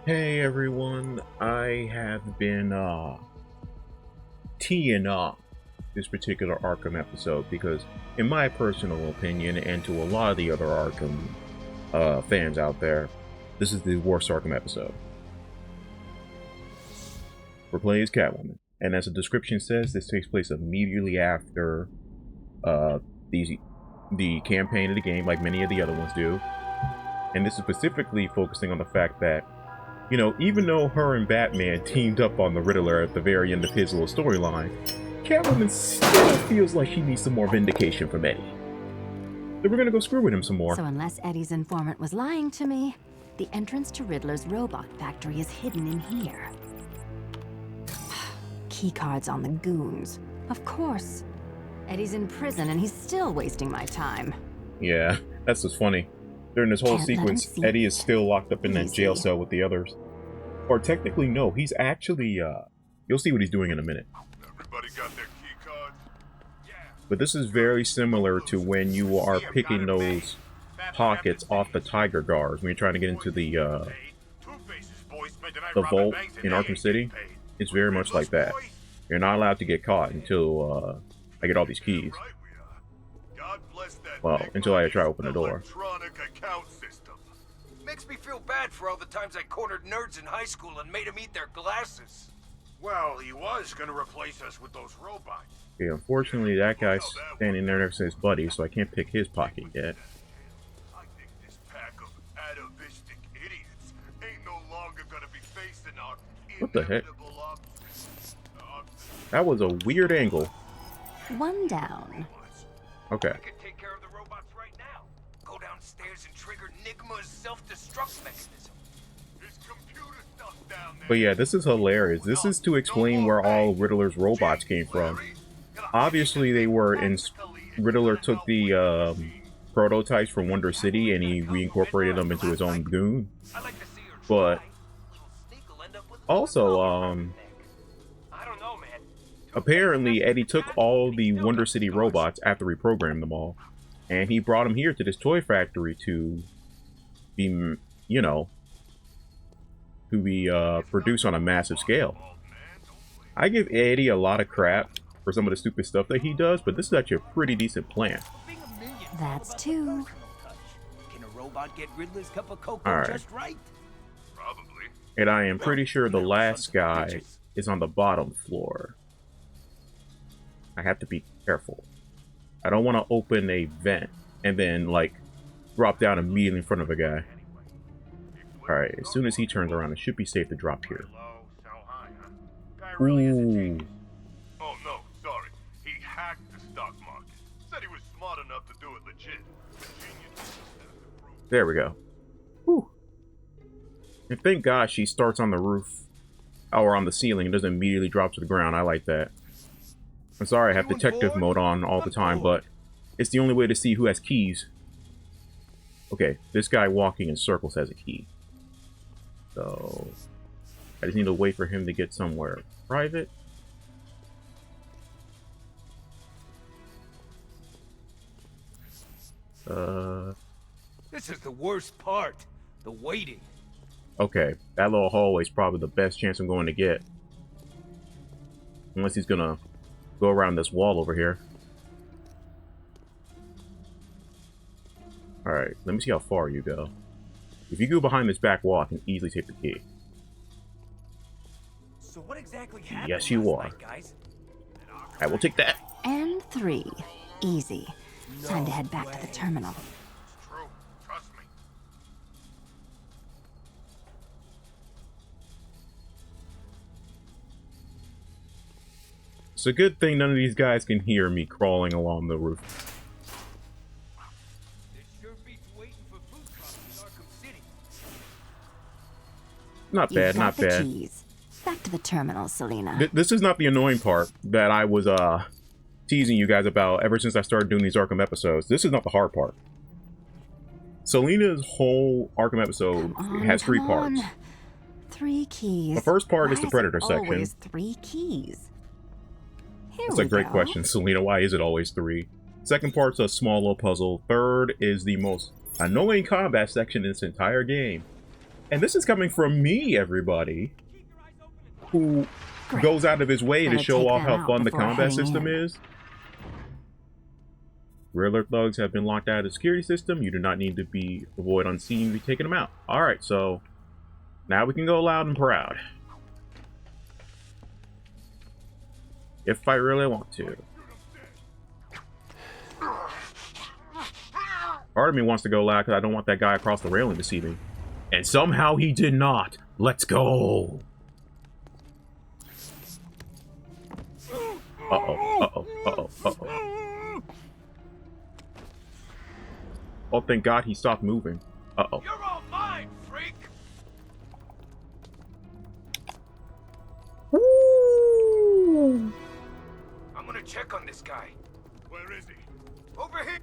Hey everyone, I have been teeing up this particular Arkham episode because, in my personal opinion, and to a lot of the other Arkham fans out there, this is the worst Arkham episode. We're playing as Catwoman, and as the description says, this takes place immediately after the campaign of the game, like many of the other ones do. And this is specifically focusing on the fact that, you know, even though her and Batman teamed up on the Riddler at the very end of his little storyline, Catwoman still feels like she needs some more vindication from Eddie. So we're gonna go screw with him some more. So unless Eddie's informant was lying to me, the entrance to Riddler's robot factory is hidden in here. Keycards on the goons. Of course. Eddie's in prison and he's still wasting my time. Yeah, that's what's funny. During this whole sequence, Eddie is still locked up in that jail cell with the others. Or technically, no, he's actually, you'll see what he's doing in a minute. Everybody got their key cards? Yeah. But this is very similar to when you are picking those pockets off the Tiger Guards when you're trying to get into the vault in Arkham City. It's very much like that. You're not allowed to get caught until, I get all these keys. Well, until I try to open the door. Makes me feel bad for all the times I cornered nerds in high school and made them eat their glasses. Well, he was gonna replace us with those robots. Okay, unfortunately, that guy's standing there next to his buddy, so I can't pick his pocket yet. I think this pack of atavistic idiots ain't no longer gonna be facing our What the heck? That was a weird angle. One down. Okay. I could take care of the robots right now. Go downstairs and trigger Nigma's self-destruct mechanism. His computer stuff down there. But yeah, this is hilarious. This is to explain where all Riddler's robots came from. Obviously, they were in... Riddler took the prototypes from Wonder City and he reincorporated them into his own goon. But also, apparently, Eddie took all the Wonder City robots after he programmed them all, and he brought them here to this toy factory to be, you know, to be produced on a massive scale. I give Eddie a lot of crap for some of the stupid stuff that he does, but this is actually a pretty decent plan. That's two. Can a robot get Riddler's cup of cocoa All right. just right? Probably. And I am pretty sure the last guy is on the bottom floor. I have to be careful. I don't want to open a vent and then, like, drop down immediately in front of a guy. Alright, as soon as he turns around, it should be safe to drop here. Ooh. Oh no, sorry. He hacked the stock market. Said he was smart enough to do it legit. There we go. Whew. And thank God she starts on the roof or on the ceiling and doesn't immediately drop to the ground. I like that. I'm sorry I have detective mode on all the time, but it's the only way to see who has keys. Okay, this guy walking in circles has a key. So I just need to wait for him to get somewhere private. This is the worst part. The waiting. Okay, that little hallway is probably the best chance I'm going to get. Unless he's gonna go around this wall over here. Alright, let me see how far you go. If you go behind this back wall, I can easily take the key. So what exactly happened? Yes, you last are. night, guys? I will take that. And three. Easy. Time to head back to the terminal. It's true. Trust me. It's a good thing none of these guys can hear me crawling along the roof. It sure beats waiting for food trucks in Arkham City. Not bad, not the bad. keys. Back to the terminal, Selina. This is not the annoying part that I was teasing you guys about ever since I started doing these Arkham episodes. This is not the hard part. Selina's whole Arkham episode has three parts. Three keys. The first part Why is the Predator it section. Always three keys. Here That's a we great go. question, Selina. Why is it always three? Second part's a small little puzzle. Third is the most annoying combat section in this entire game. And this is coming from me, everybody, who goes out of his way to Better show take off them how out fun the before combat heading system in. is. Riddler thugs have been locked out of the security system. You do not need to avoid unseen to be taking them out. Alright, so now we can go loud and proud. If I really want to. Part of me wants to go loud because I don't want that guy across the railing to see me. And somehow he did not. Let's go. Uh-oh, uh-oh, uh-oh, uh-oh. Oh, thank God he stopped moving. Uh-oh. You're all mine, freak! Woo! I'm gonna check on this guy. Where is he? Over here!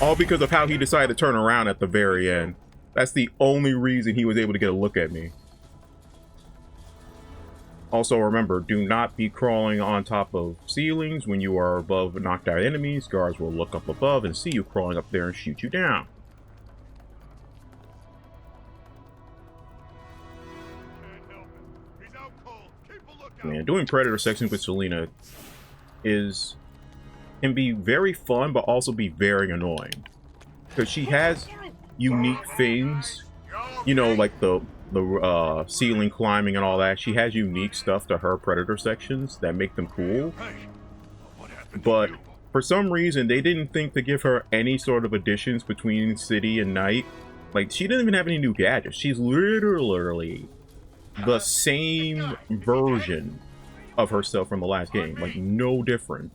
All because of how he decided to turn around at the very end. That's the only reason he was able to get a look at me. Also, remember, do not be crawling on top of ceilings when you are above knocked out enemies. Guards will look up above and see you crawling up there and shoot you down. Can't help him. He's out cold. Keep a lookout. Man, doing Predator sections with Selena can be very fun, but also be very annoying. Because she has unique things, you know, like the ceiling climbing and all that. She has unique stuff to her Predator sections that make them cool. Hey, what happened But to you? for some reason, they didn't think to give her any sort of additions between city and night. Like, she didn't even have any new gadgets. She's literally the same version of herself from the last game. Like, no different.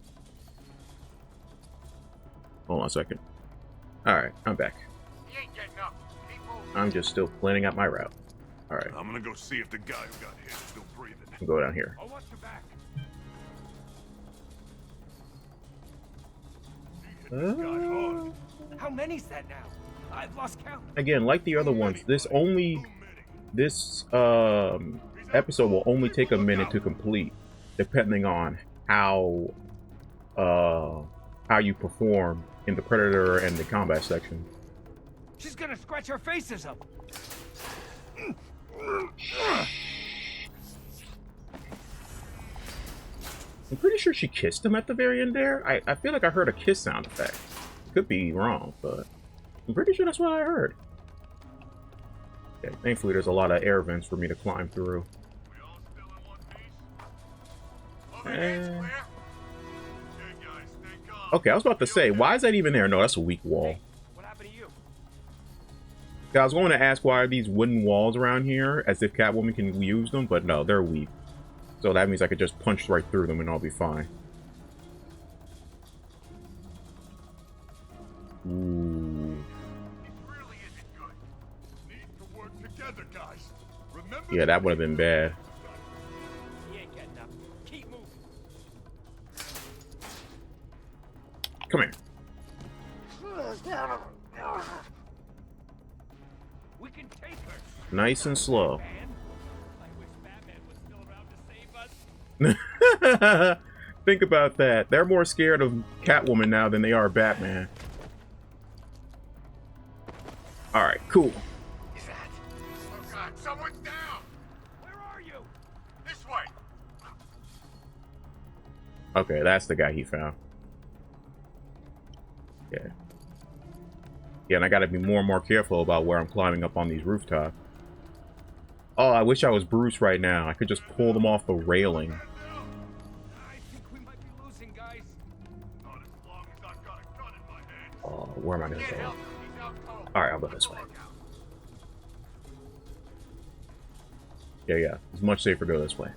Hold on a second. Alright, I'm back. He ain't getting up. Keep moving. I'm just still planning out my route. Alright, I'm gonna go see if the guy who got hit is still breathing. I'll go down here. I'll watch your back. He hit this guy hard. How many's that now? I've lost count. Again, like the other ones, this episode will only take a minute to complete, depending on how you perform in the Predator and the combat section. She's gonna scratch our faces up. I'm pretty sure she kissed him at the very end there. I feel like I heard a kiss sound effect. Could be wrong, but I'm pretty sure that's what I heard. Okay, thankfully there's a lot of air vents for me to climb through. We all still in one piece? Eh. Clear? Okay, guys, stay calm. Okay, I was about to say, why is that even there? No, that's a weak wall. What happened to you? I was going to ask why are these wooden walls around here, as if Catwoman can use them, but no, they're weak. So that means I could just punch right through them and I'll be fine. Ooh. This really isn't good. Need to work together, guys. Remember Yeah, that would have been bad. He ain't getting up. Keep moving. Come here. We can take her. Nice and slow. Man, I wish Batman was still around to save us. Think about that. They're more scared of Catwoman now than they are Batman. Alright, cool. Is that? Oh God, someone's down. Where are you? This way. Okay, that's the guy he found. Yeah. Yeah, and I gotta be more and more careful about where I'm climbing up on these rooftops. Oh, I wish I was Bruce right now. I could just pull them off the railing. I think we might be losing, guys. Not as long as I've got a gun in my hand. Oh, where am I gonna Can't go? help him. He's out cold. Alright, I'll go this way. Yeah. It's much safer to go this way.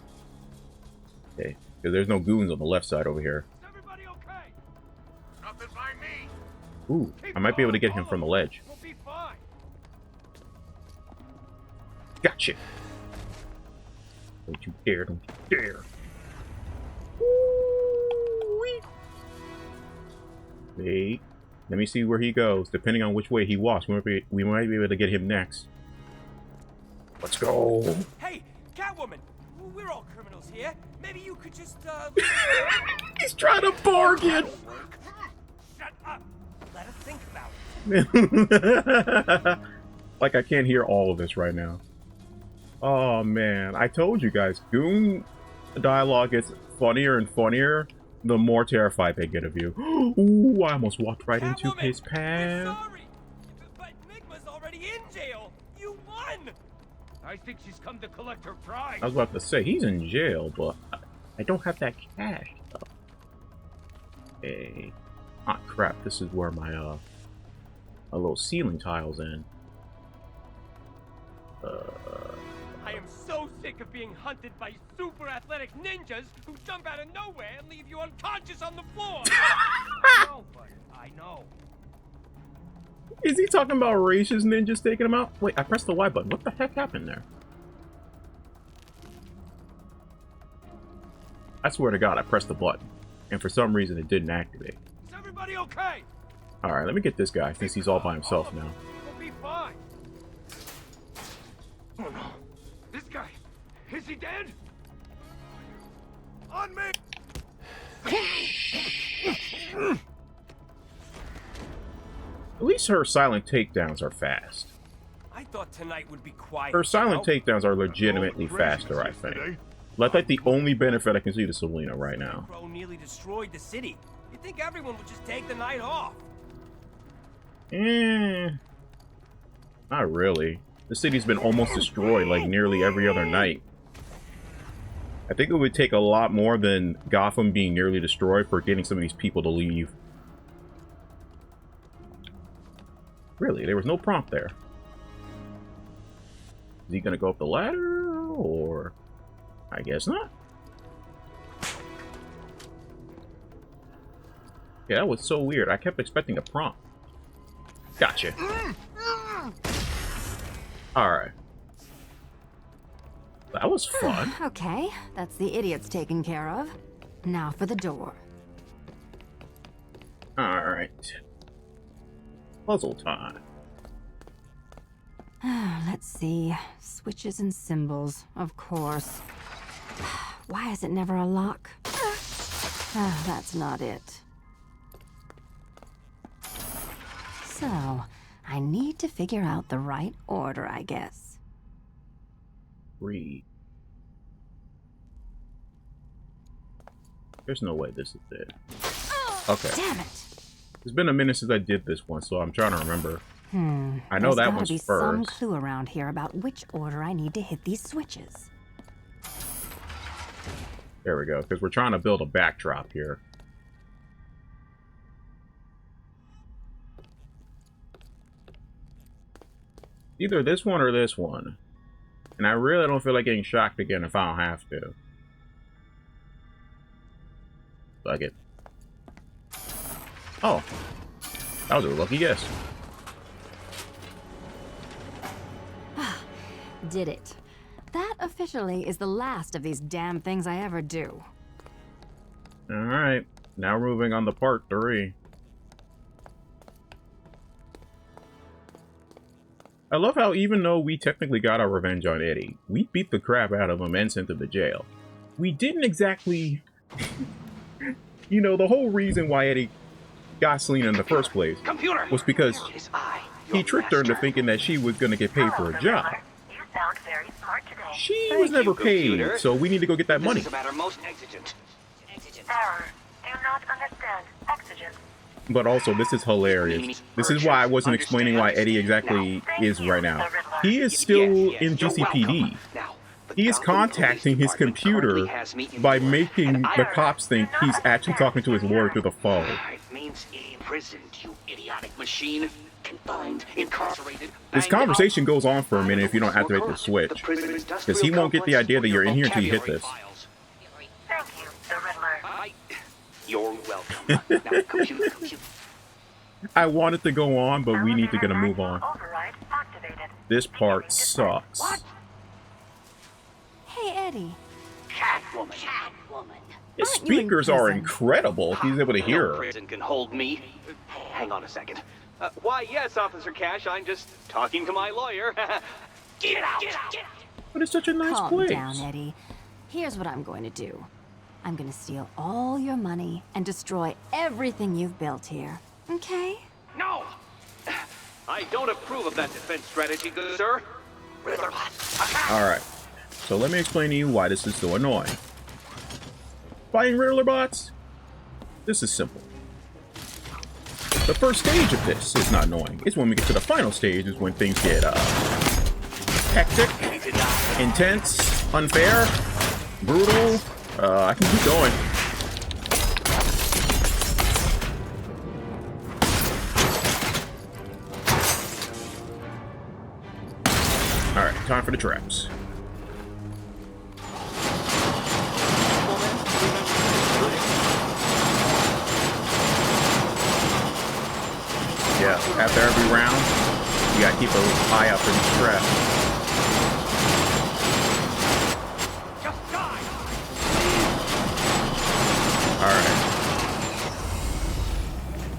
Okay, because there's no goons on the left side over here. Is everybody okay? Nothing by me. Ooh, I might be able to get him from the ledge. We'll be fine. Gotcha. Don't you dare, don't you dare. Woo-wee. Wait. Let me see where he goes. Depending on which way he walks, we might be able to get him next. Let's go. Hey, Catwoman! We're all criminals here. Maybe you could just, He's trying to bargain. Shut up! Let us think about it. Like, I can't hear all of this right now. Oh, man. I told you guys, Goon dialogue gets funnier and funnier the more terrified they get of you. Ooh, I almost walked right into Catwoman, his we're path. sorry, but Nigma's already in jail. You won. I think she's come to collect her prize. I was about to say, he's in jail, but I don't have that cash, though. Hey. Ah, crap. This is where my, a little ceiling tile's in. I am so sick of being hunted by super athletic ninjas who jump out of nowhere and leave you unconscious on the floor. I know. Is he talking about racist ninjas taking him out? Wait, I pressed the Y button. What the heck happened there? I swear to God, I pressed the button. And for some reason, it didn't activate. Is everybody okay? Alright, let me get this guy, since he's all by himself now. We'll be fine. Oh no. This guy. Is he dead? On me! At least her silent takedowns are fast. I thought tonight would be quiet. Her silent you know? takedowns are legitimately faster, I think. That's like the only benefit I can see to Selena right now. Crow nearly destroyed the city. You'd think everyone would just take the night off. Not really. The city's been almost destroyed like nearly every other night. I think it would take a lot more than Gotham being nearly destroyed for getting some of these people to leave. Really, there was no prompt there. Is he gonna go up the ladder, or... I guess not. Yeah, that was so weird. I kept expecting a prompt. Gotcha. Alright. That was fun. Okay, that's the idiots taken care of. Now for the door. Alright. Puzzle time. Let's see. Switches and symbols, of course. Why is it never a lock? That's not it. So, I need to figure out the right order, I guess. Read. There's no way this is it. Okay. Damn it! It's been a minute since I did this one, so I'm trying to remember. I know There's that gotta one's be first. some clue around here about which order I need to hit these switches. There we go, because we're trying to build a backdrop here. Either this one or this one. And I really don't feel like getting shocked again if I don't have to. Fuck it. Oh. That was a lucky guess. Did it. That officially is the last of these damn things I ever do. Alright. Now we're moving on to part 3. I love how even though we technically got our revenge on Eddie, we beat the crap out of him and sent him to jail. We didn't exactly... You know, the whole reason why Eddie got Selena in the first place was because he tricked her into thinking that she was going to get paid for a job. You sound very smart today. She was never paid, so we need to go get that money. This is a matter most exigent. Error. Do not understand. Exigent. But also, this is hilarious. This is why I wasn't explaining why Eddie exactly is right now. He is still in GCPD. He is contacting his computer by making the cops think he's actually talking to his lawyer through the phone. It means imprisoned, you idiotic machine. Confined, incarcerated. This conversation goes on for a minute if you don't activate the switch, because he won't get the idea that you're in here until you hit this. Thank you, the Riddler. You're welcome. Now, computer. I wanted to go on, but we need to get a move on. Override activated. This part sucks. Hey, Eddie. Catwoman. His Aren't you in speakers are prison? incredible. He's able to hear No her. prison can hold me. Hang on a second. Why, yes, Officer Cash. I'm just talking to my lawyer. Get out! But it's such a nice Calm place. down, Eddie. Here's what I'm going to do. I'm going to steal all your money and destroy everything you've built here. Okay? No! I don't approve of that defense strategy, good sir. Riddler bots. Alright, so let me explain to you why this is so annoying. Fighting Riddler bots? This is simple. The first stage of this is not annoying. It's when we get to the final stage is when things get, hectic, intense, unfair, brutal. I can keep going. Alright, time for the traps. Yeah, after every round, you gotta keep an eye out for these traps. Just die! Alright.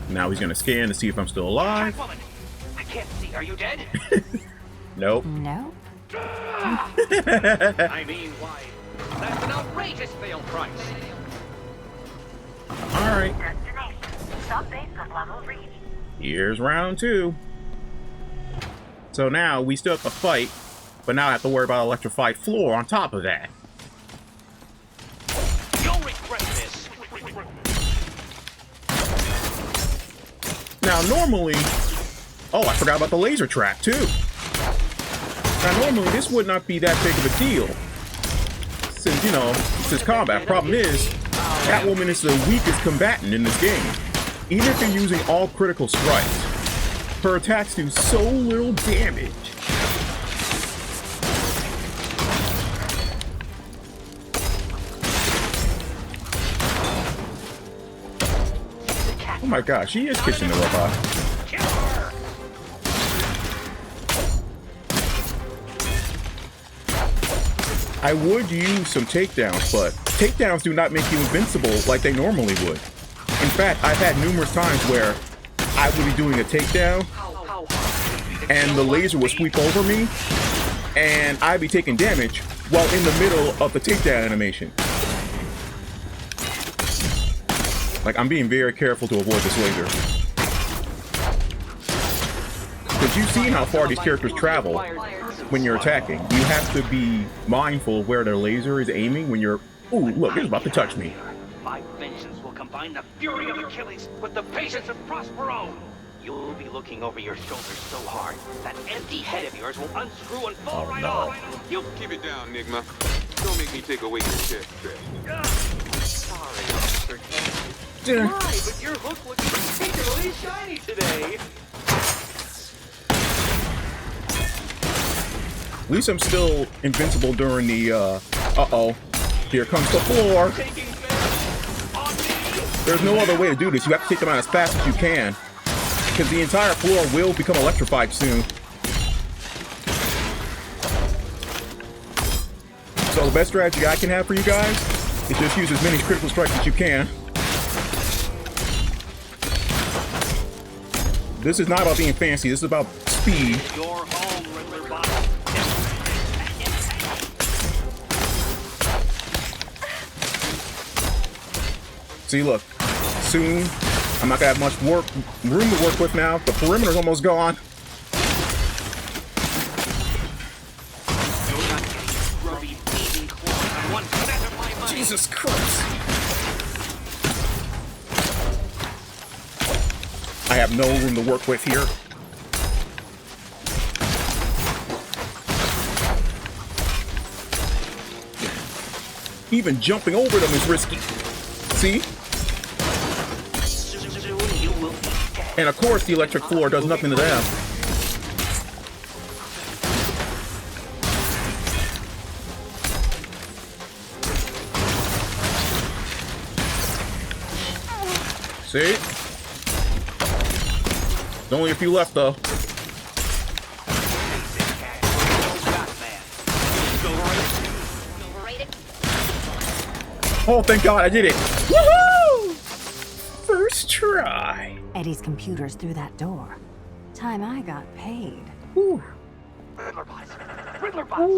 Now he's gonna scan to see if I'm still alive. Catwoman, I can't see. Are you dead? Nope. No? I mean, why? That's an outrageous fail price. Alright. Destination. Stop base at level reached. Here's round 2. So now we still have to fight, but now I have to worry about electrified floor on top of that. You'll regret this. Now normally... Oh, I forgot about the laser trap too. Now normally this would not be that big of a deal. Since, you know, this is combat. Problem is, Catwoman is the weakest combatant in this game. Even if you're using all critical strikes, her attacks do so little damage. Oh my gosh, she is kissing the robot. I would use some takedowns, but takedowns do not make you invincible like they normally would. In fact, I've had numerous times where I would be doing a takedown and the laser would sweep over me and I'd be taking damage while in the middle of the takedown animation. Like, I'm being very careful to avoid this laser. Because you've seen how far these characters travel when you're attacking. You have to be mindful of where their laser is aiming when you're... Ooh, look, it's about to touch me. My vengeance will combine the fury of Achilles with the patience of Prospero. You'll be looking over your shoulders so hard, that empty head of yours will unscrew and fall right off. You'll Keep it down, Nigma. Don't make me take away your chest. Sorry, Officer Ken. Why, but your hook looks particularly shiny today. At least I'm still invincible during the, uh-oh. Here comes the floor. Taking vengeance on me. There's no other way to do this. You have to take them out as fast as you can. Because the entire floor will become electrified soon. So the best strategy I can have for you guys is just use as many critical strikes as you can. This is not about being fancy. This is about speed. Your home, Riddler bot. See, look. Soon, I'm not gonna have much room to work with now. The perimeter's almost gone. You're not getting scrubby, bleeding claws on one cent of my money. Jesus Christ. I have no room to work with here. Even jumping over them is risky. See? Soon you will be dead. And of course the electric floor does nothing to them. See? There's only a few left though. Oh, thank God, I did it! Woohoo! First try. Eddie's computer's through that door. Time I got paid. Whew. Riddler bots. Riddler bots.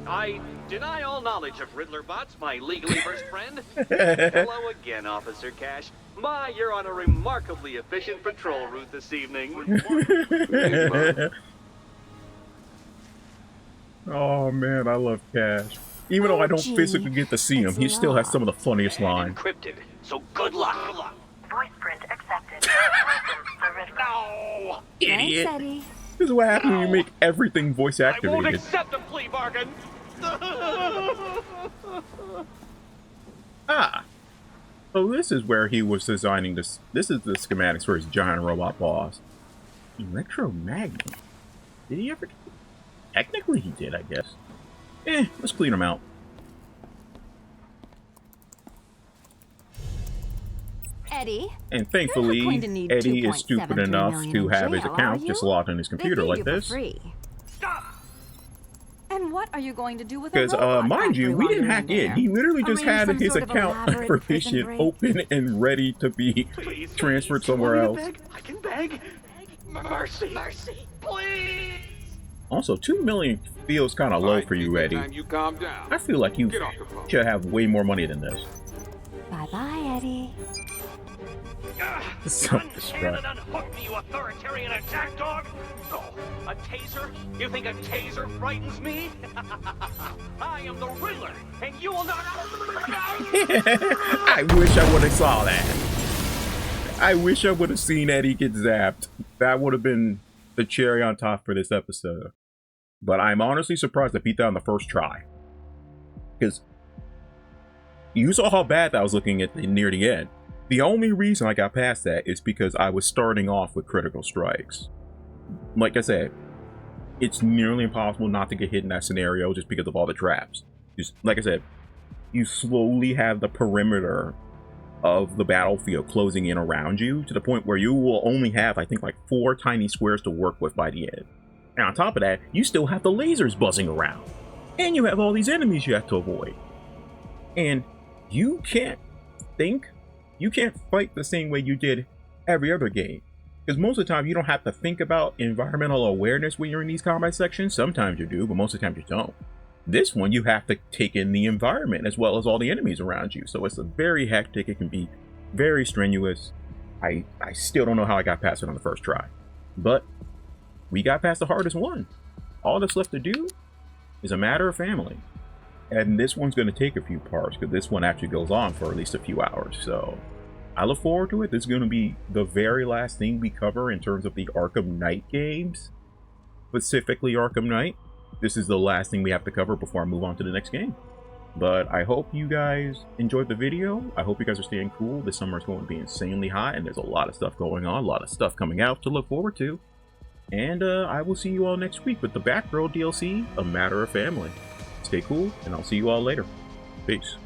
I deny all knowledge of Riddler bots, my legally versed friend. Hello again, Officer Cash. My, you're on a remarkably efficient patrol route this evening. Oh man, I love Cash. Even though I don't gee, physically get to see him, he still has some of the funniest lines. Encrypted, so good luck. Voice print accepted. Welcome, the Riddler. No! Idiot. Thanks, Eddie. This is what happens when you make everything voice I won't activated. accept a plea bargain. Ah. So this is where he was designing this. This is the schematics for his giant robot boss. Electromagnet. Did he ever? Technically he did, I guess. Let's clean him out. Eddie. And thankfully, going to need Eddie is stupid 2.73 enough million to in have his jail, account are just you? logged on his computer They like feed you for this. free. Stop! And what are you going to do with Because, a robot mind you, factory we while didn't you're hack in in. there? He literally just Arrange had some his sort of account elaborate prison information break? open and ready to be Please, transferred please, somewhere you else. want me to beg? I can beg. Mercy, mercy, please. Also, 2 million feels kind of low Alright, for you, Nigma, Eddie. time you calm down. I feel like you Get off the phone. should have way more money than this. Bye-bye, Eddie. Unhanded, unhook me, you authoritarian attack dog! Oh, a taser? You think a taser frightens me? I am the Riddler, and you will not... I wish I would have saw that. I wish I would have seen Eddie get zapped. That would have been the cherry on top for this episode. But I'm honestly surprised I beat that on the first try. Because you saw how bad that was looking at near the end. The only reason I got past that is because I was starting off with critical strikes. Like I said, it's nearly impossible not to get hit in that scenario just because of all the traps. Just, like I said, you slowly have the perimeter of the battlefield closing in around you to the point where you will only have, I think, like 4 tiny squares to work with by the end. And on top of that, you still have the lasers buzzing around. And you have all these enemies you have to avoid. And you can't think, you can't fight the same way you did every other game. Because most of the time, you don't have to think about environmental awareness when you're in these combat sections. Sometimes you do, but most of the time you don't. This one, you have to take in the environment as well as all the enemies around you. So it's a very hectic. It can be very strenuous. I still don't know how I got past it on the first try. But we got past the hardest one. All that's left to do is a matter of family. And this one's going to take a few parts because this one actually goes on for at least a few hours. So I look forward to it. This is going to be the very last thing we cover in terms of the Arkham Knight games. Specifically Arkham Knight. This is the last thing we have to cover before I move on to the next game. But I hope you guys enjoyed the video. I hope you guys are staying cool. This summer is going to be insanely hot and there's a lot of stuff going on. A lot of stuff coming out to look forward to. And I will see you all next week with the Batgirl DLC, A Matter of Family. Stay cool, and I'll see you all later. Peace.